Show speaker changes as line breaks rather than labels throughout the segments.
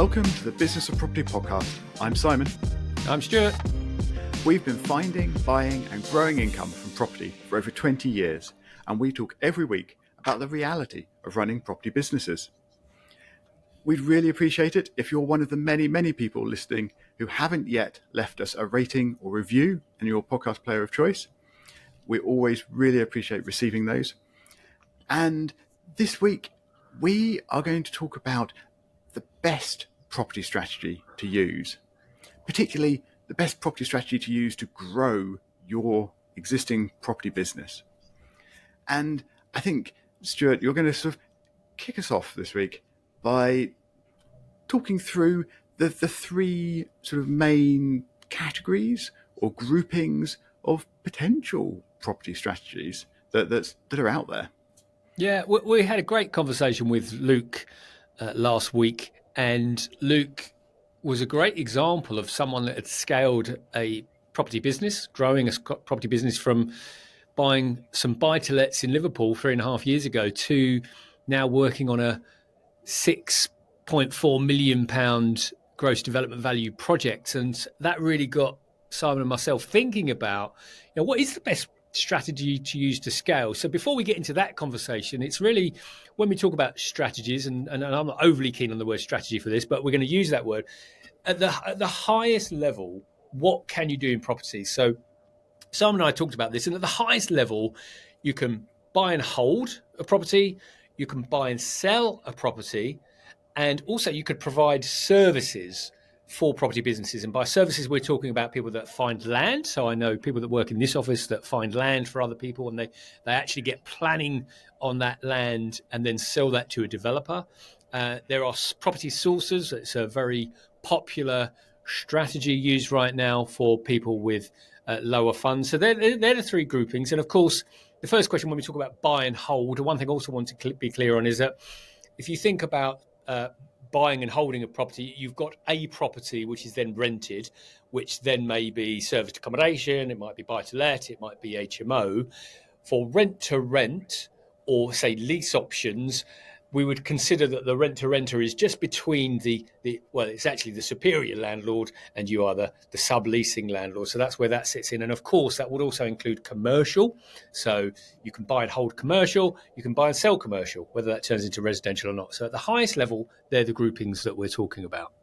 Welcome to the Business of Property podcast. I'm Simon.
I'm Stuart.
We've been finding, buying and growing income from property for over 20 years, and we talk every week about the reality of running property businesses. We'd really appreciate it if you're one of the many people listening who haven't yet left us a rating or review in your podcast player of choice. We always really appreciate receiving those. And this week, we are going to talk about the best property strategy to use, particularly the best property strategy to use to grow your existing property business. And I think, Stuart, you're going to sort of kick us off this week by talking through the three sort of main categories or groupings of potential property strategies that are out there.
Yeah, we had a great conversation with Luke last week, and Luke was a great example of someone that had scaled a property business, growing a property business from buying some buy-to-lets in Liverpool 3.5 years ago to now working on a £6.4 million gross development value project. And that really got Simon and myself thinking about, what is the best strategy to use to scale. So before we get into that conversation, it's really when we talk about strategies, and I'm not overly keen on the word strategy for this, but we're going to use that word at the highest level. What can you do in property? So Simon and I talked about this, and at the highest level, you can buy and hold a property, you can buy and sell a property, and also you could provide services for property businesses. And by services, we're talking about people that find land. So I know people that work in this office that find land for other people, and they actually get planning on that land and then sell that to a developer. There are property sources. It's a very popular strategy used right now for people with lower funds. So they're the three groupings. And of course, the first question when we talk about buy and hold, one thing I also want to be clear on is that if you think about buying and holding a property, you've got a property which is then rented, which then may be serviced accommodation, it might be buy-to-let, it might be HMO. For rent-to-rent or, say, lease options, we would consider that the rent-to-renter is just between it's actually the superior landlord and you are the subleasing landlord. So that's where that sits in. And of course, that would also include commercial. So you can buy and hold commercial, you can buy and sell commercial, whether that turns into residential or not. So at the highest level, they're the groupings that we're talking about.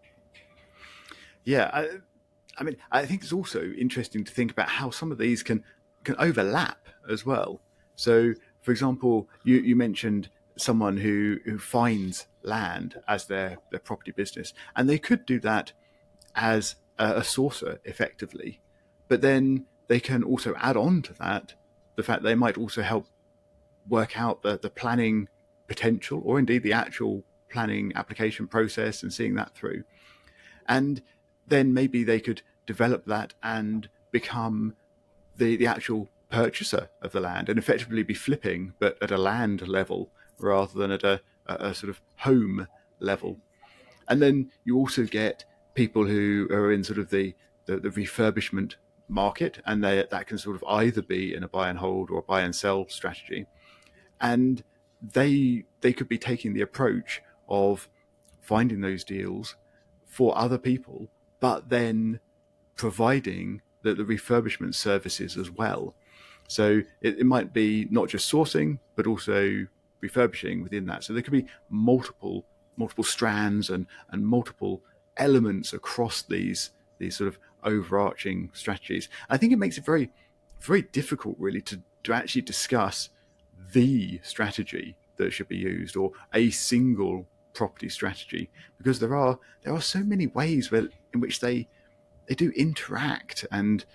Yeah, I mean, I think it's also interesting to think about how some of these can overlap as well. So, for example, you mentioned someone who finds land as their property business, and they could do that as a sourcer effectively, but then they can also add on to that the fact they might also help work out the planning potential, or indeed the actual planning application process and seeing that through. And then maybe they could develop that and become the actual purchaser of the land and effectively be flipping, but at a land level rather than at a sort of home level. And then you also get people who are in sort of the refurbishment market, and that can sort of either be in a buy and hold or a buy and sell strategy. And they could be taking the approach of finding those deals for other people, but then providing the refurbishment services as well. So it might be not just sourcing, but also refurbishing within that. So there could be multiple strands and multiple elements across these sort of overarching strategies. I think it makes it very, very difficult really to actually discuss the strategy that should be used or a single property strategy, because there are so many ways in which they do interact and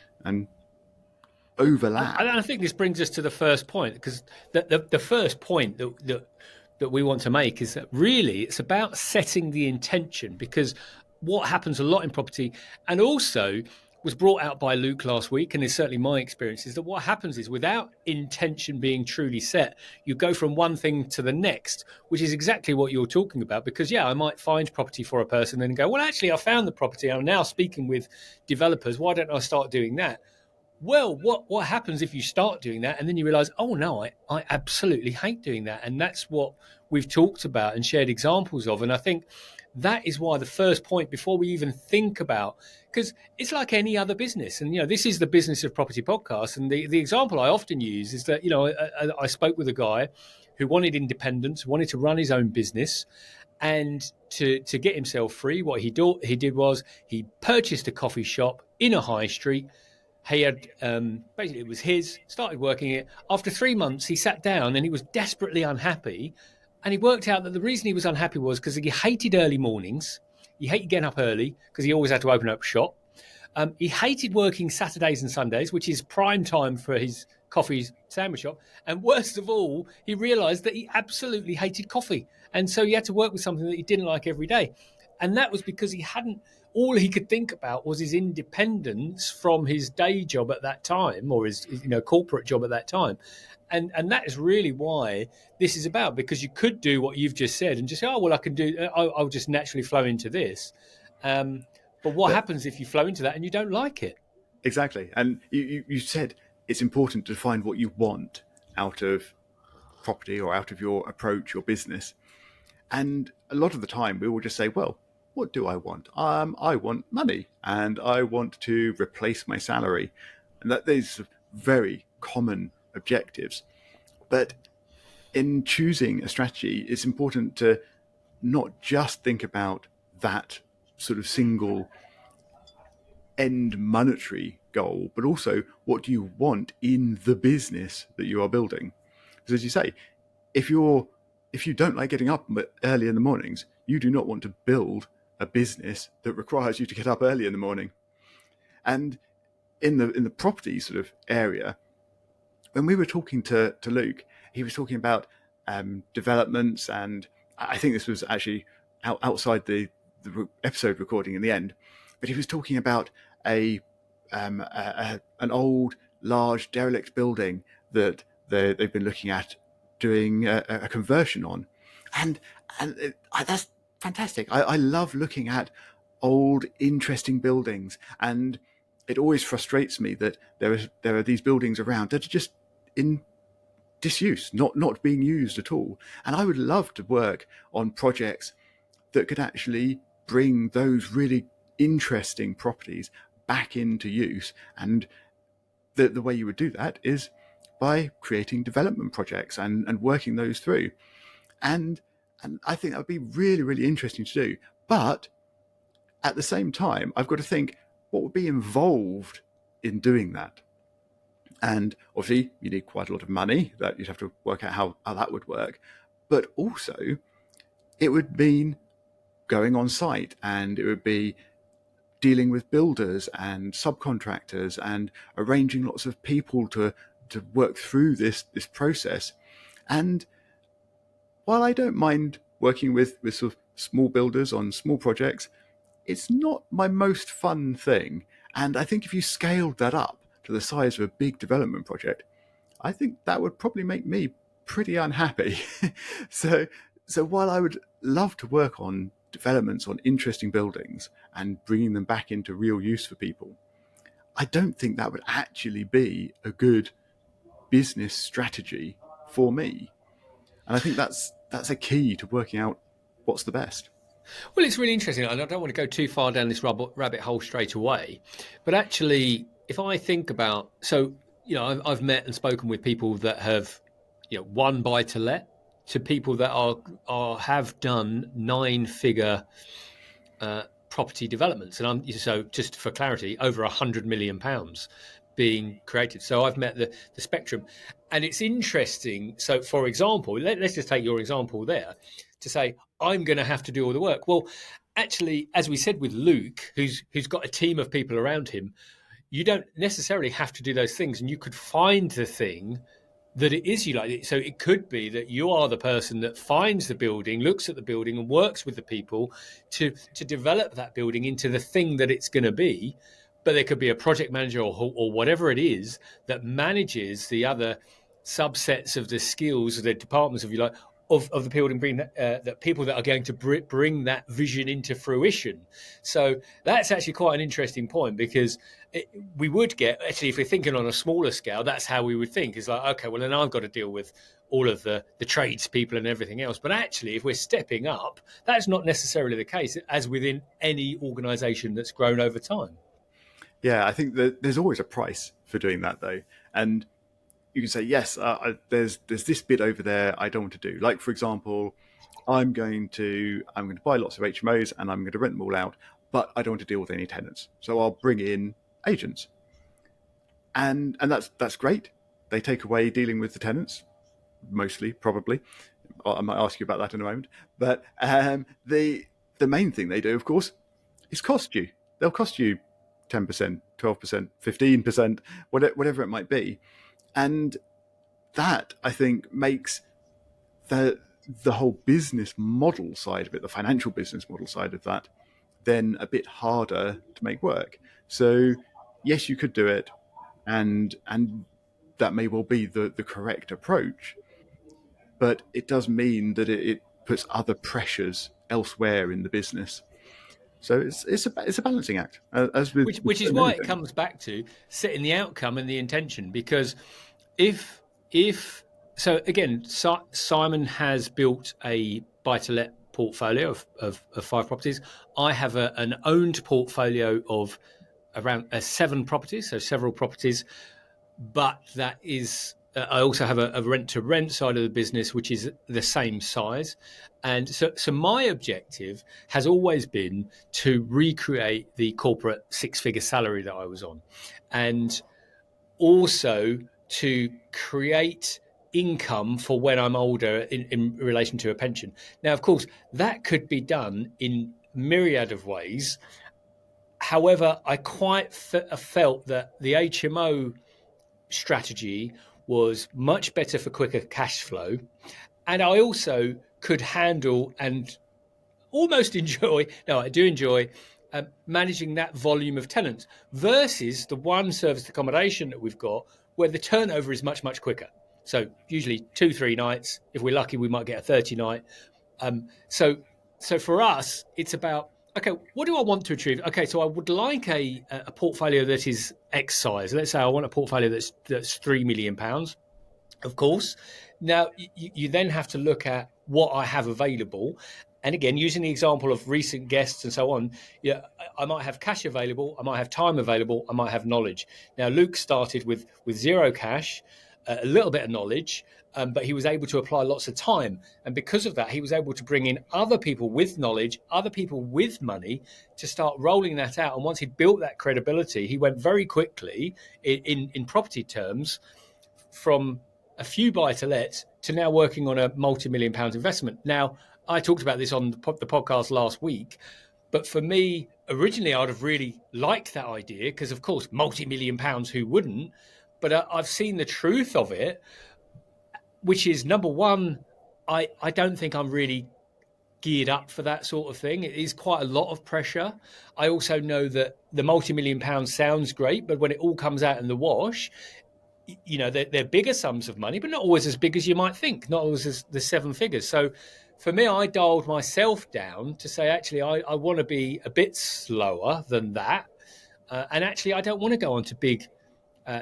overlap.
And I think this brings us to the first point, because the first point that we want to make is that really it's about setting the intention, because what happens a lot in property, and also was brought out by Luke last week, and is certainly my experience, is that what happens is without intention being truly set, you go from one thing to the next, which is exactly what you're talking about. Because, I might find property for a person and go, well, actually, I found the property. I'm now speaking with developers. Why don't I start doing that? Well, what happens if you start doing that and then you realize, oh no, I absolutely hate doing that. And that's what we've talked about and shared examples of. And I think that is why the first point before we even think about, because it's like any other business. And, this is the Business of Property podcast. And the example I often use is that, I spoke with a guy who wanted independence, wanted to run his own business. And to get himself free, what he did was he purchased a coffee shop in a high street. He had basically, it was his, started working it. After 3 months, he sat down and he was desperately unhappy. And he worked out that the reason he was unhappy was because he hated early mornings. He hated getting up early because he always had to open up shop. He hated working Saturdays and Sundays, which is prime time for his coffee sandwich shop. And worst of all, he realized that he absolutely hated coffee. And so he had to work with something that he didn't like every day. And that was because all he could think about was his independence from his day job at that time, or his corporate job at that time. And that is really why this is about, because you could do what you've just said and just say, oh, well, I'll just naturally flow into this. But what
But
happens if you flow into that and you don't like it?
exactly. And you said it's important to find what you want out of property or out of your approach, your business. And a lot of the time we will just say, well, what do I want? I want money and I want to replace my salary. And that these are very common objectives. But in choosing a strategy, it's important to not just think about that sort of single end monetary goal, but also what do you want in the business that you are building. Because as you say, if you don't like getting up early in the mornings, you do not want to build a business that requires you to get up early in the morning. And in the property sort of area, when we were talking to Luke, he was talking about developments, and I think this was actually outside the episode recording in the end, but he was talking about an old, large, derelict building that they've been looking at doing a conversion on, and that's fantastic. I love looking at old, interesting buildings, and it always frustrates me that there are these buildings around that are just in disuse, not being used at all. And I would love to work on projects that could actually bring those really interesting properties back into use. And the way you would do that is by creating development projects and working those through. And I think that would be really, really interesting to do. But at the same time, I've got to think what would be involved in doing that. And obviously, you need quite a lot of money. That you'd have to work out how that would work. But also, it would mean going on site, and it would be dealing with builders and subcontractors and arranging lots of people to work through this process. And while I don't mind working with sort of small builders on small projects, it's not my most fun thing. And I think if you scaled that up to the size of a big development project, I think that would probably make me pretty unhappy. So while I would love to work on developments on interesting buildings and bringing them back into real use for people, I don't think that would actually be a good business strategy for me. And I think that's a key to working out what's the best.
Well, it's really interesting. I don't want to go too far down this rabbit hole straight away, but actually, if I think about, so I've met and spoken with people that have, one buy to let, to people that have done 9-figure property developments, and so just for clarity, over £100 million being created. So I've met the spectrum, and it's interesting. So, for example, let's just take your example there to say, I'm going to have to do all the work. Well, actually, as we said with Luke, who's got a team of people around him, you don't necessarily have to do those things, and you could find the thing that it is you like. So it could be that you are the person that finds the building, looks at the building, and works with the people to develop that building into the thing that it's going to be. But there could be a project manager or whatever it is that manages the other subsets of the skills of the departments, if you like, of the people and bring that people that are going to bring that vision into fruition. So that's actually quite an interesting point, because we would get, actually, if we're thinking on a smaller scale, that's how we would think. It's like, okay, well, then I've got to deal with all of the tradespeople and everything else. But actually, if we're stepping up, that's not necessarily the case, as within any organisation that's grown over time.
Yeah, I think that there's always a price for doing that, though. And you can say, yes, there's this bit over there I don't want to do. Like, for example, I'm going to buy lots of HMOs and I'm going to rent them all out, but I don't want to deal with any tenants. So I'll bring in agents, and that's great. They take away dealing with the tenants, mostly, probably. I might ask you about that in a moment. But the main thing they do, of course, is cost you. They'll cost you 10%, 12%, 15%, whatever it might be. And that, I think, makes the whole business model side of it, the financial business model side of that, then a bit harder to make work. So yes, you could do it, and that may well be the correct approach, but it does mean that it puts other pressures elsewhere in the business. So it's a balancing act, as with
Which is
so
why
many
it
things.
comes back to setting the outcome and the intention. Because if so, again, Simon has built a buy-to-let portfolio of 5 properties. I have an owned portfolio of around 7 properties, so several properties. But that is, I also have a rent-to-rent side of the business, which is the same size. And so my objective has always been to recreate the corporate six-figure salary that I was on, and also to create income for when I'm older in relation to a pension. Now, of course, that could be done in myriad of ways. However, I quite felt that the HMO strategy was much better for quicker cash flow. And I also could handle and almost enjoy, no, I do enjoy managing that volume of tenants versus the one serviced accommodation that we've got, where the turnover is much, much quicker. So usually 2-3 nights. If we're lucky, we might get a 30 night. So for us, it's about, okay, what do I want to achieve? Okay, so I would like a portfolio that is X size. Let's say I want a portfolio that's £3 million, of course. Now you then have to look at what I have available. And again, using the example of recent guests and so on, yeah, I might have cash available, I might have time available, I might have knowledge. Now, Luke started with zero cash, a little bit of knowledge, but he was able to apply lots of time. And because of that, he was able to bring in other people with knowledge, other people with money, to start rolling that out. And once he'd built that credibility, he went very quickly in property terms from a few buy-to-lets to now working on a multi-million-pound investment. Now, I talked about this on the podcast last week, but for me, originally, I'd have really liked that idea because, of course, multi-million-pounds, who wouldn't? But I've seen the truth of it, which is, number one, I don't think I'm really geared up for that sort of thing. It is quite a lot of pressure. I also know that the multi-million-pounds sounds great, but when it all comes out in the wash, you know, they're bigger sums of money, but not always as big as you might think, not always as the 7 figures. So for me, I dialed myself down to say, actually, I want to be a bit slower than that. And actually, I don't want to go on to big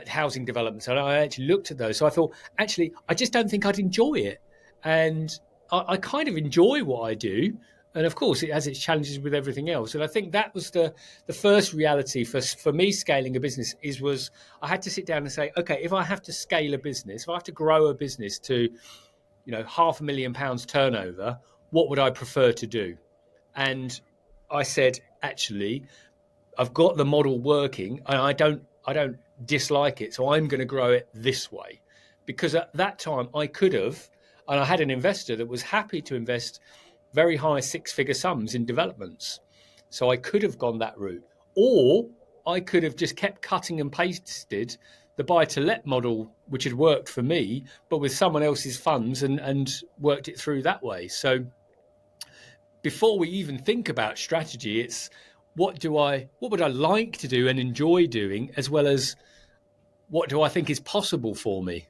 housing developments. And I actually looked at those. So I thought, actually, I just don't think I'd enjoy it. And I kind of enjoy what I do. And of course, it has its challenges with everything else. And I think that was the first reality for me scaling a business was I had to sit down and say, okay, if I have to scale a business, if I have to grow a business to, you know, £500,000 turnover, what would I prefer to do? And I said, actually, I've got the model working and I don't dislike it. So I'm going to grow it this way. Because at that time I could have, and I had an investor that was happy to invest very high 6-figure sums in developments. So I could have gone that route. Or I could have just kept cutting and pasted the buy-to-let model, which had worked for me, but with someone else's funds and worked it through that way. So before we even think about strategy, it's what would I like to do and enjoy doing, as well as what do I think is possible for me?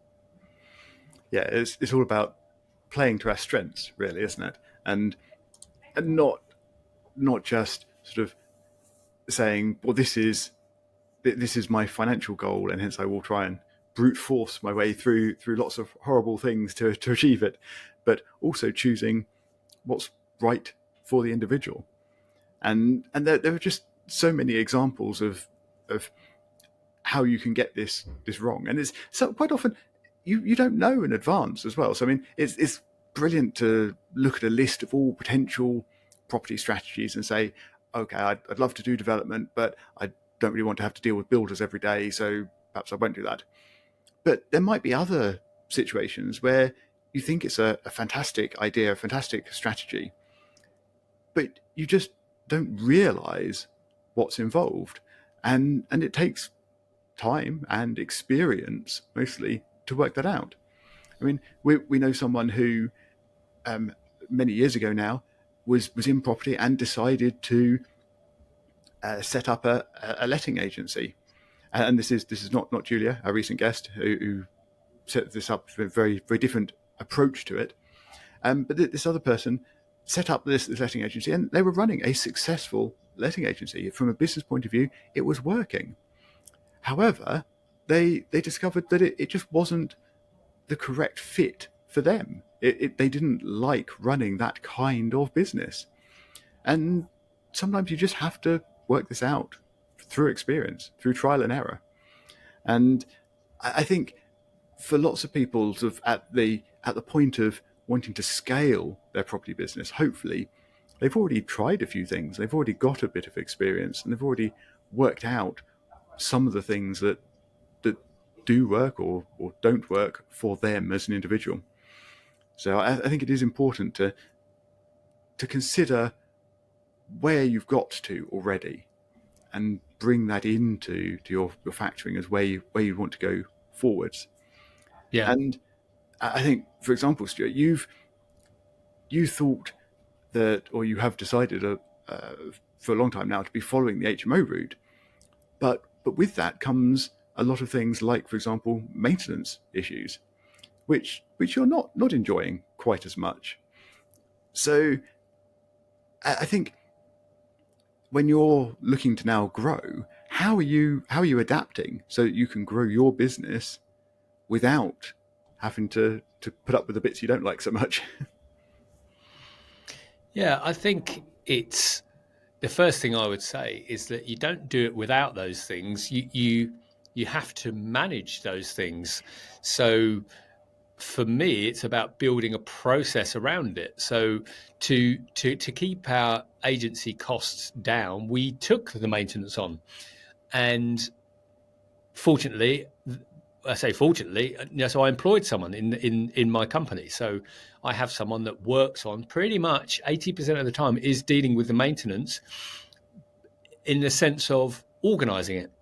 Yeah, it's all about playing to our strengths, really, isn't it? And not just sort of saying, well, this is my financial goal, and hence I will try and brute force my way through lots of horrible things to achieve it, but also choosing what's right for the individual. And there are just so many examples of how you can get this wrong, and it's so quite often you don't know in advance as well. So I mean, it's brilliant to look at a list of all potential property strategies and say, okay, I'd love to do development, but I don't really want to have to deal with builders every day, so perhaps I won't do that. But there might be other situations where you think it's a fantastic idea, a fantastic strategy, but you just don't realize what's involved. And it takes time and experience mostly to work that out. I mean, we know someone who many years ago now was in property and decided to set up a letting agency. And this is not Julia, our recent guest, who set this up with a very, very different approach to it. But this other person set up this letting agency, and they were running a successful letting agency. From a business point of view, it was working. However, they discovered that it just wasn't the correct fit for them. They didn't like running that kind of business. And sometimes you just have to work this out through experience, through trial and error. And I think for lots of people sort of at the point of wanting to scale their property business, hopefully they've already tried a few things, they've already got a bit of experience, and they've already worked out some of the things that do work or don't work for them as an individual. So I think it is important to consider where you've got to already and bring that into your factoring as where you want to go forwards.
Yeah.
And I think, for example, Stuart, you thought that, or you have decided for a long time now to be following the HMO route, but with that comes a lot of things like, for example, maintenance issues, which you're not enjoying quite as much. So I think when you're looking to now grow, how are you adapting so that you can grow your business without having to put up with the bits you don't like so much?
Yeah, I think it's the first thing I would say is that you don't do it without those things. You have to manage those things. So for me, it's about building a process around it. So to keep our agency costs down, we took the maintenance on, and fortunately, I say fortunately, so I employed someone in my company. So I have someone that works on pretty much 80% of the time is dealing with the maintenance in the sense of organizing it.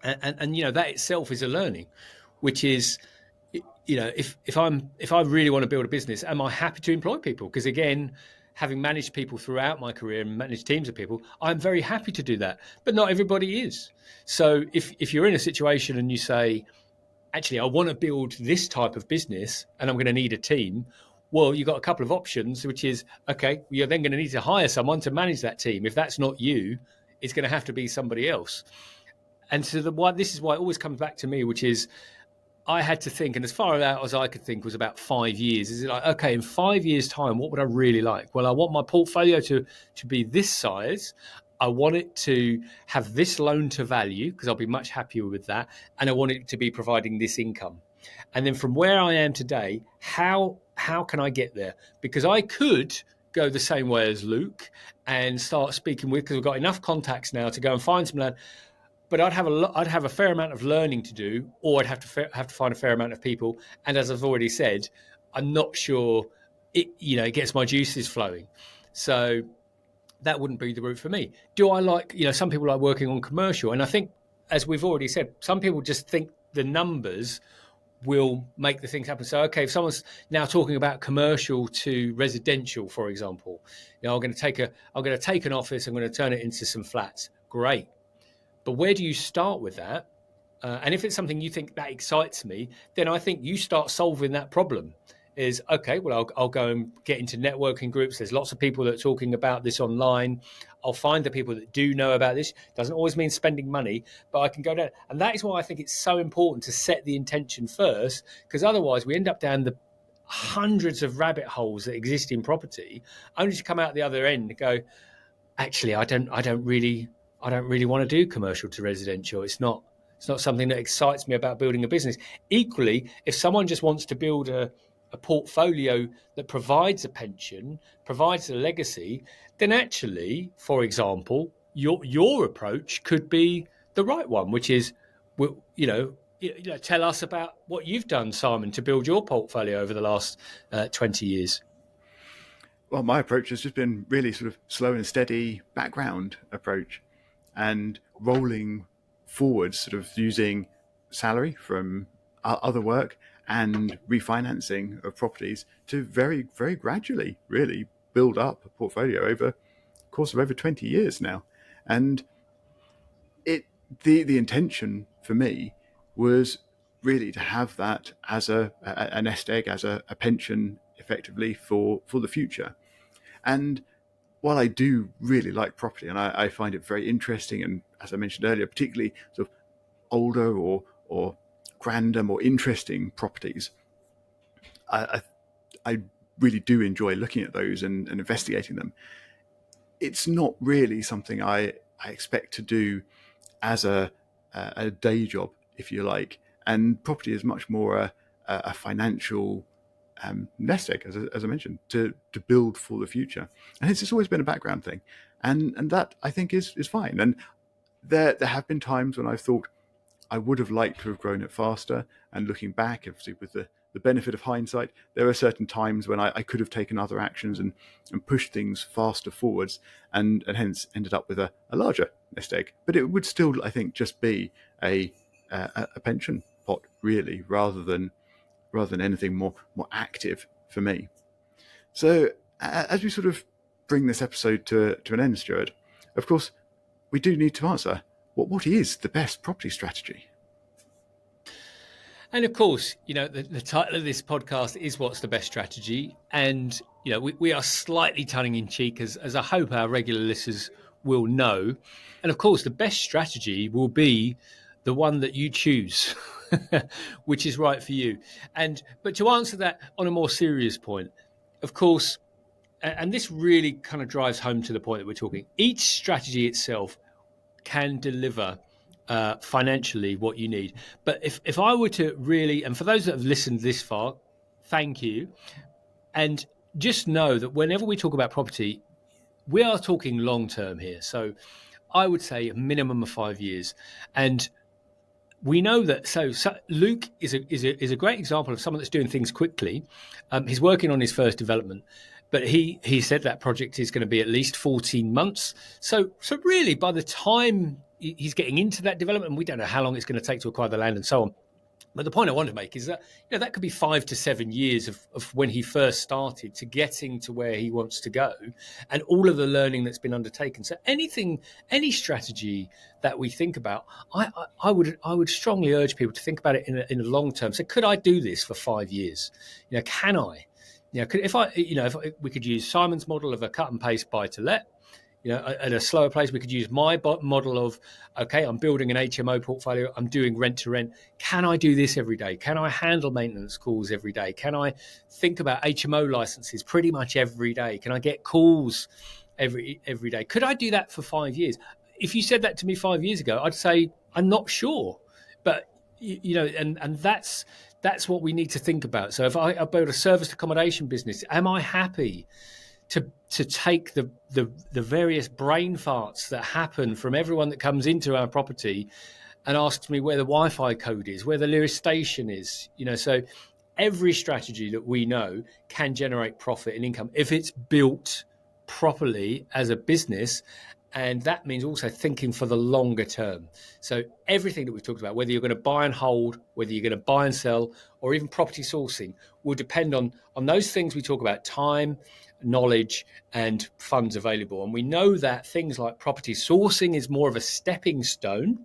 And that itself is a learning, which is, if I really want to build a business, am I happy to employ people? Because again, having managed people throughout my career and managed teams of people, I'm very happy to do that. But not everybody is. So if you're in a situation and you say, actually, I want to build this type of business and I'm going to need a team, well, you've got a couple of options, which is, okay, you're then going to need to hire someone to manage that team. If that's not you, it's going to have to be somebody else. And so this is why it always comes back to me, which is I had to think, and as far out as I could think was about 5 years. Is it like, okay, in 5 years' time, what would I really like? Well, I want my portfolio to be this size. I want it to have this loan to value because I'll be much happier with that. And I want it to be providing this income. And then from where I am today, how can I get there? Because I could go the same way as Luke and start speaking with, because we've got enough contacts now to go and find some land. But I'd have a fair amount of learning to do, or I'd have to find a fair amount of people. And as I've already said, I'm not sure it gets my juices flowing. So that wouldn't be the route for me. Do I like, some people like working on commercial, and I think, as we've already said, some people just think the numbers will make the things happen. So, okay, if someone's now talking about commercial to residential, for example, I'm going to take an office, I'm going to turn it into some flats. Great. But where do you start with that? And if it's something you think that excites me, then I think you start solving that problem. is, okay, well, I'll go and get into networking groups. There's lots of people that are talking about this online. I'll find the people that do know about this. Doesn't always mean spending money, but I can go down. And that is why I think it's so important to set the intention first, because otherwise we end up down the hundreds of rabbit holes that exist in property, only to come out the other end and go, actually, I don't really want to do commercial to residential. It's not something that excites me about building a business. Equally, if someone just wants to build a portfolio that provides a pension, provides a legacy, then actually, for example, your approach could be the right one, which is, tell us about what you've done, Simon, to build your portfolio over the last 20 years.
Well, my approach has just been really sort of slow and steady background approach, and rolling forwards, sort of using salary from other work and refinancing of properties to very, very gradually really build up a portfolio over the course of over 20 years now. And the intention for me was really to have that as a nest egg, as a pension effectively for the future. And while I do really like property, and I find it very interesting, and as I mentioned earlier, particularly sort of older or grander, more interesting properties, I, I really do enjoy looking at those and investigating them. It's not really something I expect to do as a day job, if you like. And property is much more a financial nest egg, as I mentioned, to build for the future. And it's always been a background thing, and that I think is fine. And there have been times when I've thought I would have liked to have grown it faster. And looking back, obviously with the benefit of hindsight, there are certain times when I could have taken other actions and pushed things faster forwards, and hence ended up with a larger nest egg. But it would still, I think, just be a pension pot, really, rather than anything more active for me. So as we sort of bring this episode to an end, Stuart, of course, we do need to answer, what is the best property strategy?
And of course, the title of this podcast is "What's the Best Strategy?" And we are slightly tongue in cheek, as I hope our regular listeners will know. And of course, the best strategy will be the one that you choose, which is right for you. But to answer that on a more serious point, of course, and this really kind of drives home to the point that we're talking, each strategy itself can deliver financially what you need. But if I were to really, and for those that have listened this far, thank you. And just know that whenever we talk about property, we are talking long term here. So I would say a minimum of 5 years. And we know that. So Luke is a great example of someone that's doing things quickly. He's working on his first development, but he said that project is going to be at least 14 months. So really, by the time he's getting into that development, we don't know how long it's going to take to acquire the land and so on. But the point I want to make is that that could be 5 to 7 years of when he first started to getting to where he wants to go, and all of the learning that's been undertaken. So any strategy that we think about, I would strongly urge people to think about it in a long term. So could I do this for 5 years? Can I? If we could use Simon's model of a cut and paste buy to let. At a slower place, we could use my model of, okay, I'm building an HMO portfolio, I'm doing rent to rent. Can I do this every day? Can I handle maintenance calls every day? Can I think about HMO licenses pretty much every day? Can I get calls every day? Could I do that for 5 years? If you said that to me 5 years ago, I'd say, I'm not sure. But, and that's what we need to think about. So if I build a serviced accommodation business, am I happy to take the various brain farts that happen from everyone that comes into our property and asks me where the Wi-Fi code is, where the nearest station is? So every strategy that we know can generate profit and income if it's built properly as a business. And that means also thinking for the longer term. So everything that we've talked about, whether you're going to buy and hold, whether you're going to buy and sell, or even property sourcing, will depend on those things we talk about: time, knowledge, and funds available. And we know that things like property sourcing is more of a stepping stone.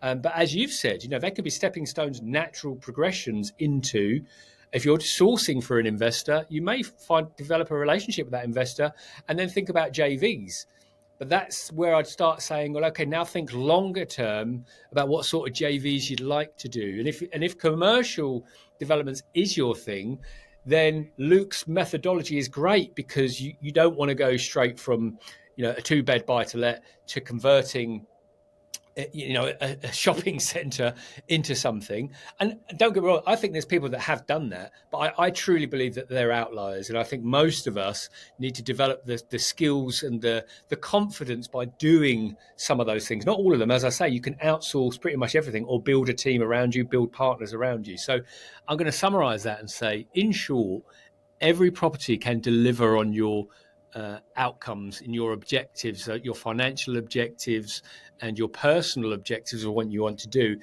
But as you've said, there could be stepping stones, natural progressions into If you're sourcing for an investor, you may develop a relationship with that investor and then think about JVs. But that's where I'd start saying, well, okay, now think longer term about what sort of JVs you'd like to do. And if commercial developments is your thing, then Luke's methodology is great, because you don't want to go straight from, a 2-bed buy to let to converting a shopping center into something. And don't get me wrong, I think there's people that have done that, but I truly believe that they're outliers. And I think most of us need to develop the skills and the confidence by doing some of those things. Not all of them. As I say, you can outsource pretty much everything, or build a team around you, build partners around you. So I'm going to summarize that and say, in short, every property can deliver on your outcomes, in your objectives, your financial objectives and your personal objectives of what you want to do.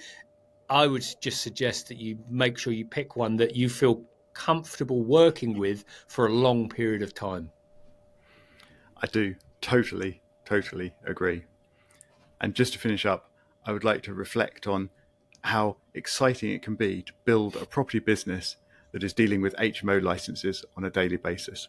I would just suggest that you make sure you pick one that you feel comfortable working with for a long period of time.
I do totally agree. And just to finish up, I would like to reflect on how exciting it can be to build a property business that is dealing with HMO licenses on a daily basis.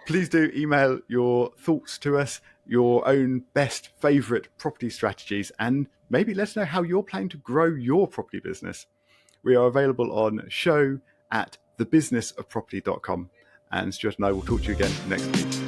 Please do email your thoughts to us, your own best favourite property strategies, and maybe let us know how you're planning to grow your property business. We are available on show@thebusinessofproperty.com, and Stuart and I will talk to you again next week.